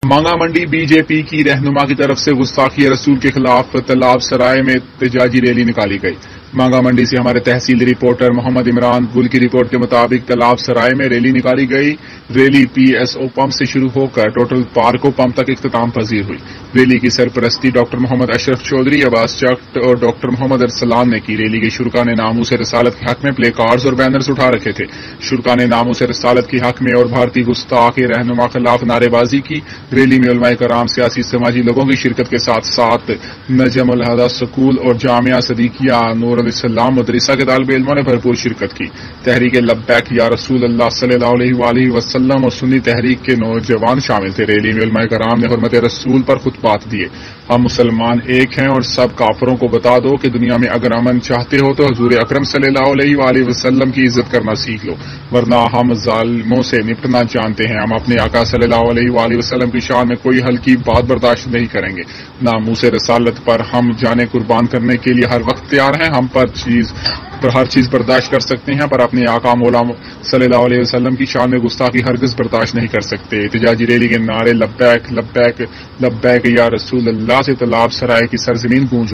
مانگا منڈی B J پی کی رہنما کی طرف سے گستاخی رسول کے خلاف تلاب سرائے میں احتجاجی ریلی نکالی گئی۔ مانگا منڈی سے ہمارے تحصیل رپورٹر محمد عمران گل کی رپورٹ کے مطابق تلاب سرائے میں ریلی نکالی گئی۔ Rally P S O pump سے شروع ہو کر ٹوٹل پارکو پمپ تک اختتام پذیر ہوئی۔ ریلی کی سرپرستی ڈاکٹر محمد اشرف چودھری، عباس چکٹ اور ڈاکٹر محمد ارسلان نے کی۔ ریلی کے شرکا نے ناموس رسالت کے حق میں پلے کارڈز اور بینرز اٹھا رکھے تھے۔ شرکا نے ناموس رسالت کے حق میں اور بھارتی گستاخ رہنما خلاف نعرے بازی کی۔ ریلی میں علماء کرام، سیاسی سماجی لوگوں کی شرکت کے ساتھ ساتھ نجم الہدیٰ سکول اور جامعہ صدیقیہ نور الاسلام مدرسہ کے طالب علموں نے بھرپور شرکت کی۔ تحریک لبیک یا رسول اللہ صلی اللہ علیہ وآلہ وسلم اور سنی تحریک کے نوجوان شامل تھے۔ ریلی میں علماء کرام نے حرمت رسول پر خطبات دیے۔ ہم مسلمان ایک ہیں اور سب کافروں کو بتا دو کہ دنیا میں اگر امن چاہتے ہو تو حضور اکرم صلی اللہ علیہ وآلہ وسلم کی عزت کرنا سیکھ لو، ورنہ ہم ظالموں سے نپٹنا جانتے ہیں۔ ہم اپنے آقا صلی اللہ علیہ وآلہ وسلم کی شان میں کوئی ہلکی بات برداشت نہیں کریں گے۔ ناموس رسالت پر ہم جانیں قربان کرنے کے لیے ہر وقت تیار ہیں۔ ہم پر ہر چیز برداشت کر سکتے ہیں، پر اپنے آقا مولا صلی اللہ علیہ وسلم کی شان میں گستاخی ہرگز برداشت نہیں کر سکتے۔ احتجاجی ریلی کے نعرے لبیک لبیک لبیک یا رسول اللہ سے تلاب سرائے کی سرزمین گونج